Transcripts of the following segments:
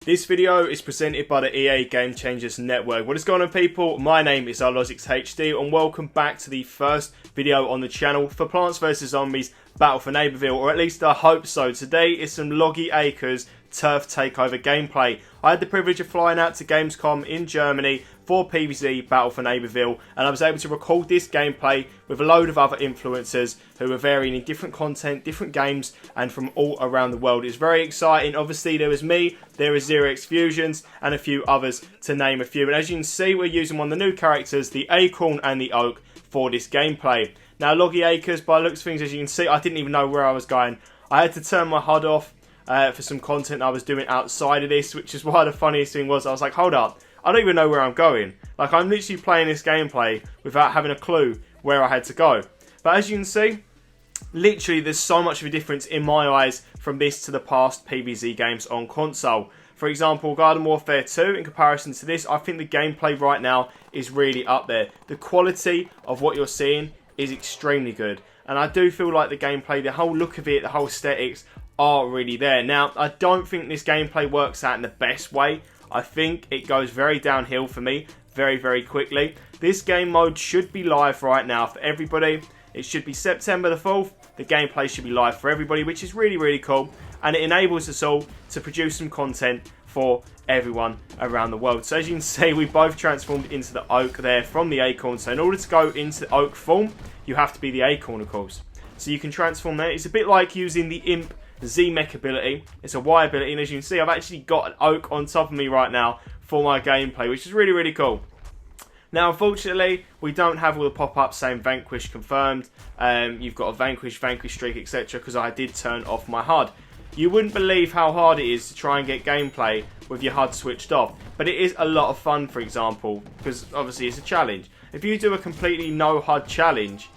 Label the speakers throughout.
Speaker 1: This video is presented by the EA Game Changers Network. What is going on, people? My name is Loggy Acres HD and welcome back to the first video on the channel for Plants vs Zombies Battle for Neighborville, or at least I hope so. Today is some Loggy Acres Turf Takeover gameplay. I had the privilege of flying out to Gamescom in Germany for PvZ Battle for Neighborville, and I was able to record this gameplay with a load of other influencers who are varying in different content, different games, and from all around the world. It's very exciting. Obviously, there was me, there was Zero X Fusions, and a few others, to name a few. And as you can see, we're using one of the new characters, the Acorn and the Oak, for this gameplay. Now, Loggy Acres, by the looks of things, as you can see, I didn't even know where I was going. I had to turn my HUD off for some content I was doing outside of this, which is why the funniest thing was, I was like, hold up, I don't even know where I'm going. Like, I'm literally playing this gameplay without having a clue where I had to go. But as you can see, literally there's so much of a difference in my eyes from this to the past PvZ games on console. For example, Garden Warfare 2, in comparison to this, I think the gameplay right now is really up there. The quality of what you're seeing is extremely good. And I do feel like the gameplay, the whole look of it, the whole aesthetics are really there. Now, I don't think this gameplay works out in the best way. I think it goes very downhill for me very, very quickly. This game mode should be live right now for everybody. It should be September the 4th. The gameplay should be live for everybody, which is really, really cool. And it enables us all to produce some content for everyone around the world. So as you can see, we both transformed into the Oak there from the Acorn. So in order to go into the Oak form, you have to be the Acorn, of course. So you can transform there. It's a bit like using the Imp Z-Mech ability. It's a Y ability, and as you can see, I've actually got an Oak on top of me right now for my gameplay, which is really, really cool. Now, unfortunately, we don't have all the pop-ups saying Vanquish confirmed. You've got a Vanquish streak, etc., because I did turn off my HUD. You wouldn't believe how hard it is to try and get gameplay with your HUD switched off, but it is a lot of fun, for example, because obviously it's a challenge. If you do a completely no HUD challenge,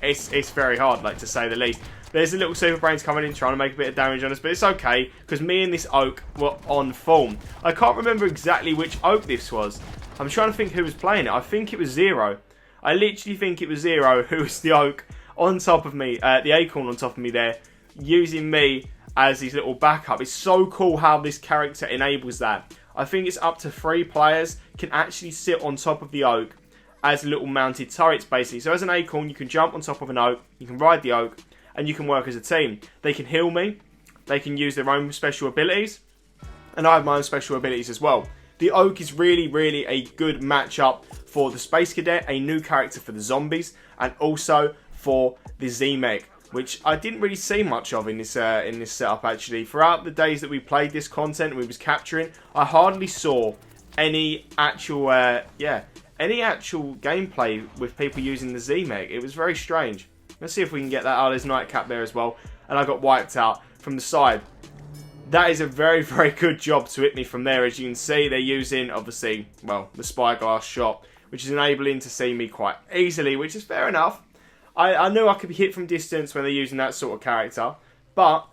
Speaker 1: it's very hard, like, to say the least. There's a little Super Brains coming in trying to make a bit of damage on us, but it's okay, because me and this Oak were on form. I can't remember exactly which Oak this was. I'm trying to think who was playing it. I think it was Zero. I literally think it was Zero who was the Oak on top of me, the Acorn on top of me there, using me as his little backup. It's so cool how this character enables that. I think it's up to 3 players can actually sit on top of the Oak as little mounted turrets, basically. So as an Acorn, you can jump on top of an Oak, you can ride the Oak, and you can work as a team. They can heal me, they can use their own special abilities, and I have my own special abilities as well. The Oak is really, really a good matchup for the Space Cadet, a new character for the zombies, and also for the Z-Mech, which I didn't really see much of in this setup, actually. Throughout the days that we played this content and we was capturing, I hardly saw any actual gameplay with people using the Z-Mech. It was very strange. Let's see if we can get that. Oh, there's Nightcap there as well. And I got wiped out from the side. That is a very, very good job to hit me from there. As you can see, they're using, obviously, well, the spyglass shot, which is enabling to see me quite easily, which is fair enough. I knew I could be hit from distance when they're using that sort of character. But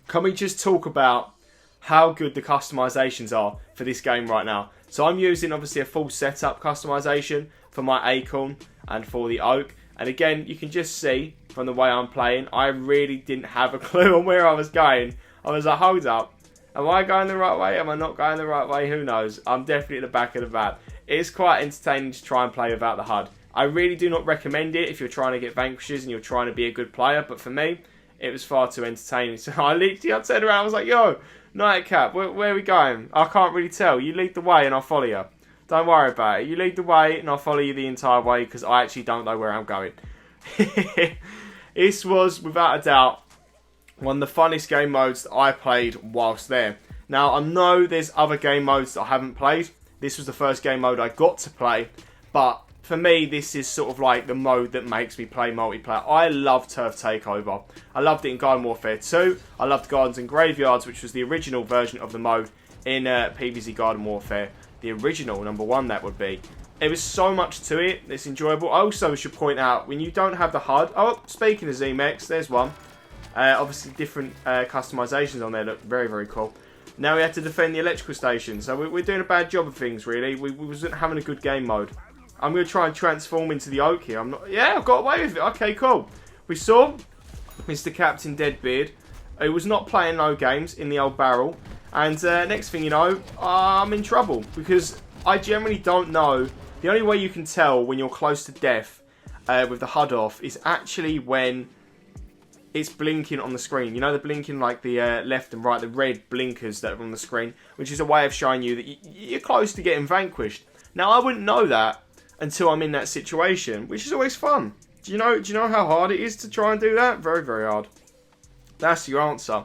Speaker 1: can we just talk about how good the customizations are for this game right now? So I'm using, obviously, a full setup customization for my Acorn and for the Oak. And again, you can just see from the way I'm playing, I really didn't have a clue on where I was going. I was like, hold up. Am I going the right way? Am I not going the right way? Who knows? I'm definitely at the back of the map. It's quite entertaining to try and play without the HUD. I really do not recommend it if you're trying to get vanquishes and you're trying to be a good player. But for me, it was far too entertaining. So I turned around, I was like, yo, Nightcap, where are we going? I can't really tell. You lead the way and I'll follow you. Don't worry about it. You lead the way and I'll follow you the entire way because I actually don't know where I'm going. This was, without a doubt, one of the funnest game modes that I played whilst there. Now, I know there's other game modes that I haven't played. This was the first game mode I got to play. But for me, this is sort of like the mode that makes me play multiplayer. I love Turf Takeover. I loved it in Garden Warfare 2. I loved Gardens and Graveyards, which was the original version of the mode in PvZ Garden Warfare. The original, number 1, that would be. There was so much to it. It's enjoyable. I also should point out, when you don't have the HUD... Oh, speaking of Z-Mechs, there's one. Obviously, different customizations on there look very, very cool. Now we have to defend the electrical station. So we're doing a bad job of things, really. We wasn't having a good game mode. I'm going to try and transform into the Oak here. Yeah, I've got away with it. Okay, cool. We saw Mr. Captain Deadbeard, who was not playing no games in the old barrel. And next thing you know, I'm in trouble. Because I generally don't know. The only way you can tell when you're close to death with the HUD off is actually when it's blinking on the screen. You know, the blinking like the left and right, the red blinkers that are on the screen, which is a way of showing you that you're close to getting vanquished. Now, I wouldn't know that until I'm in that situation, which is always fun. Do you know how hard it is to try and do that? Very, very hard. That's your answer.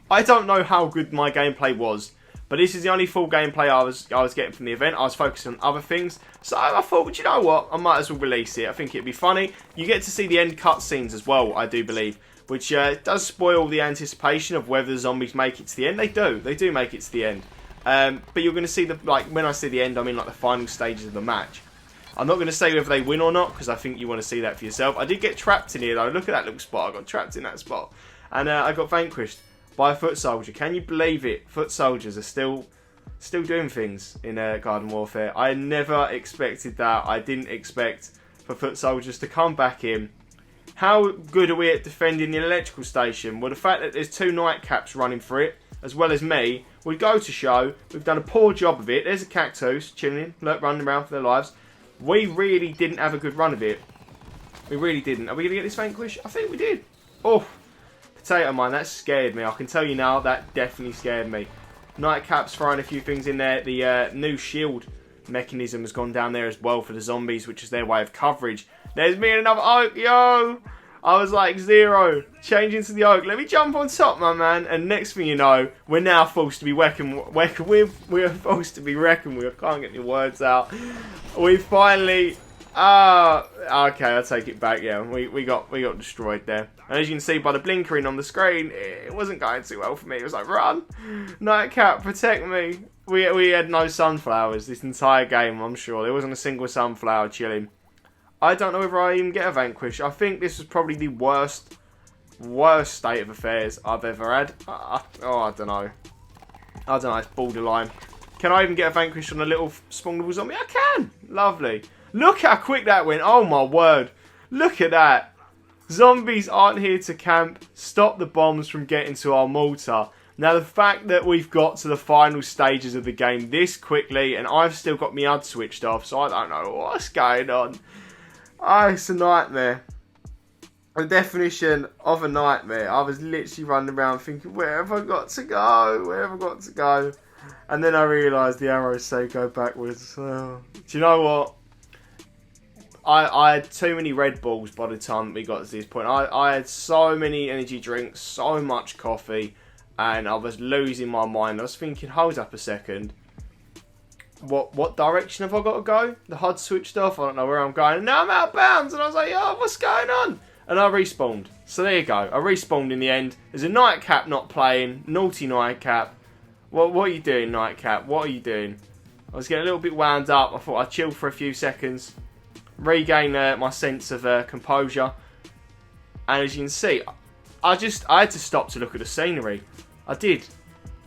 Speaker 1: I don't know how good my gameplay was, but this is the only full gameplay I was getting from the event. I was focusing on other things, so I thought, well, you know what? I might as well release it. I think it'd be funny. You get to see the end cutscenes as well, I do believe, which does spoil the anticipation of whether the zombies make it to the end. They do make it to the end. But you're going to see when I say the end, I mean like the final stages of the match. I'm not going to say whether they win or not, because I think you want to see that for yourself. I did get trapped in here though. Look at that little spot. I got trapped in that spot. And I got vanquished by a foot soldier. Can you believe it? Foot soldiers are still doing things in Garden Warfare. I never expected that. I didn't expect for foot soldiers to come back in. How good are we at defending the electrical station? Well, the fact that there's 2 nightcaps running for it, as well as me, would go to show we've done a poor job of it. There's a cactus chilling, running around for their lives. We really didn't have a good run of it. We really didn't. Are we going to get this vanquish? I think we did. Oh, potato mine, that scared me. I can tell you now, that definitely scared me. Nightcap's throwing a few things in there. The new shield mechanism has gone down there as well for the zombies, which is their way of coverage. There's me and another oak, yo! I was like, zero. Change into the oak. Let me jump on top, my man. And next thing you know, we're now forced to be we're forced to be reckoned with. I can't get the words out. We finally... okay, I'll take it back, yeah. We got destroyed there. And as you can see by the blinkering on the screen, it wasn't going too well for me. It was like, run! Nightcap, protect me. We had no sunflowers this entire game, I'm sure. There wasn't a single sunflower chilling. I don't know whether I even get a vanquish. I think this was probably the worst state of affairs I've ever had. I don't know. It's borderline. Can I even get a vanquish on a little spawnable zombie? I can! Lovely. Look how quick that went. Oh my word. Look at that. Zombies aren't here to camp. Stop the bombs from getting to our mortar. Now, the fact that we've got to the final stages of the game this quickly, and I've still got my HUD switched off, so I don't know what's going on. Oh, it's a nightmare. The definition of a nightmare. I was literally running around thinking, where have I got to go? Where have I got to go? And then I realised the arrows say go backwards. Do you know what? I had too many Red Bulls by the time we got to this point. I had so many energy drinks, so much coffee, and I was losing my mind. I was thinking, hold up a second. What direction have I got to go? The HUD switched off. I don't know where I'm going. And now I'm out of bounds. And I was like, yo, what's going on? And I respawned. So there you go. I respawned in the end. There's a nightcap not playing. Naughty nightcap. What are you doing, nightcap? What are you doing? I was getting a little bit wound up. I thought I'd chill for a few seconds. Regain my sense of composure. And as you can see, I had to stop to look at the scenery. I did.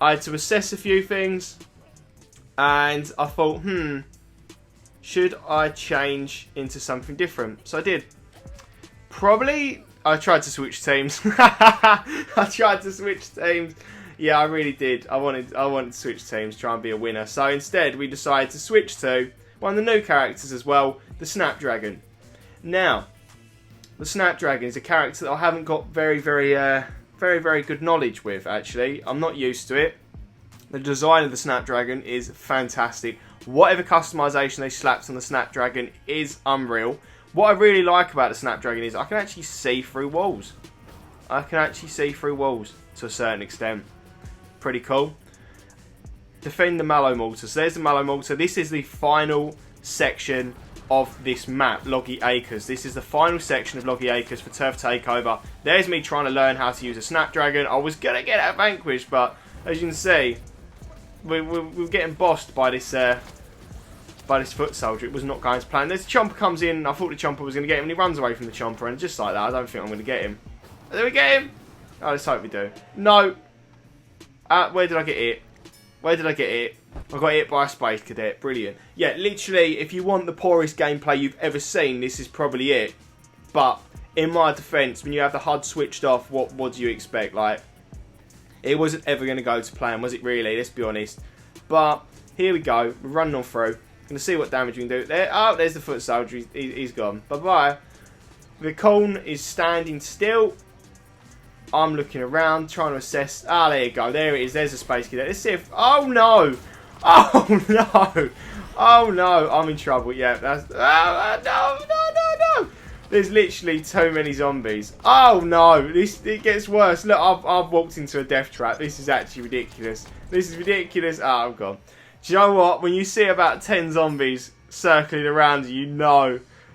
Speaker 1: I had to assess a few things. And I thought, should I change into something different? So I did. Probably, I tried to switch teams. I tried to switch teams. Yeah, I really did. I wanted to switch teams, try and be a winner. So instead, we decided to switch to one of the new characters as well, the Snapdragon. Now, the Snapdragon is a character that I haven't got very good knowledge with, actually. I'm not used to it. The design of the Snapdragon is fantastic. Whatever customization they slapped on the Snapdragon is unreal. What I really like about the Snapdragon is I can actually see through walls. I can actually see through walls to a certain extent. Pretty cool. Defend the mallow mortar. So there's the mallow mortar. This is the final section of this map, Loggy Acres. This is the final section of Loggy Acres for Turf Takeover. There's me trying to learn how to use a Snapdragon. I was going to get out vanquished, but as you can see, we're getting bossed by this foot soldier. It was not going to plan. This chomper comes in. I thought the chomper was going to get him, and he runs away from the chomper, and just like that, I don't think I'm going to get him. Did we get him? Oh, let's hope we do. No. Where did I get hit? Where did I get hit? I got hit by a space cadet. Brilliant. Yeah, literally, if you want the poorest gameplay you've ever seen, this is probably it. But in my defense, when you have the HUD switched off, what do you expect? Like, It wasn't ever going to go to plan, was it really? Let's be honest. But here we go. We're running on through. Going to see what damage we can do. There. Oh, there's the foot soldier. He's gone. Bye-bye. The Acorn is standing still. I'm looking around, trying to assess. Ah, there you go. There it is. There's a space cadet. Let's see if... Oh, no. Oh, no. Oh, no. I'm in trouble. Yeah, that's... Oh, no. There's literally too many zombies. Oh, no. It gets worse. Look, I've walked into a death trap. This is actually ridiculous. This is ridiculous. Oh, I'm gone. Do you know what? When you see about 10 zombies circling around you,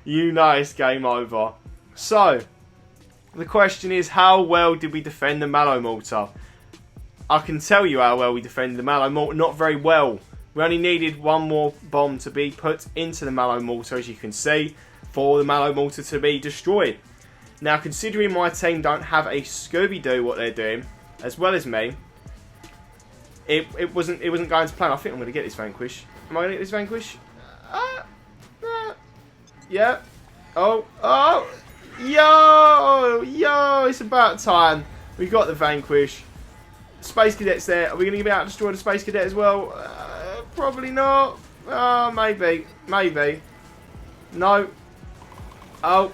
Speaker 1: you know it's game over. So, the question is, how well did we defend the mallow mortar? I can tell you how well we defended the mallow mortar. Not very well. We only needed one more bomb to be put into the mallow mortar, as you can see, for the mallow mortar to be destroyed. Now, considering my team don't have a Scooby-Doo what they're doing, as well as me, it wasn't going to plan. I think I'm going to get this vanquish. Am I going to get this vanquish? Yeah. Oh. Yo, it's about time. We got the vanquish. Space cadet's there. Are we going to be able to destroy the space cadet as well? Probably not. Maybe. No. Oh,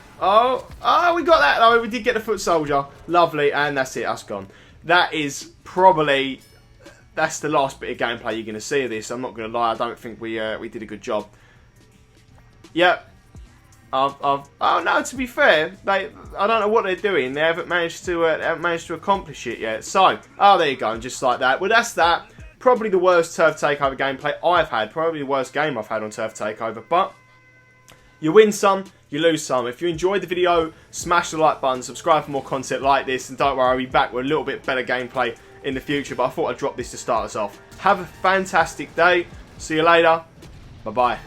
Speaker 1: we got that though. We did get the foot soldier. Lovely, and that's it. Us gone. That is probably... That's the last bit of gameplay you're going to see of this. I'm not going to lie. I don't think we did a good job. Yep. Oh no! To be fair, I don't know what they're doing. They haven't managed to accomplish it yet. So, there you go, and just like that. Well, that's that. Probably the worst Turf Takeover gameplay I've had. Probably the worst game I've had on Turf Takeover. But you win some, you lose some. If you enjoyed the video, smash the like button, subscribe for more content like this, and don't worry, I'll be back with a little bit better gameplay in the future. But I thought I'd drop this to start us off. Have a fantastic day. See you later. Bye bye.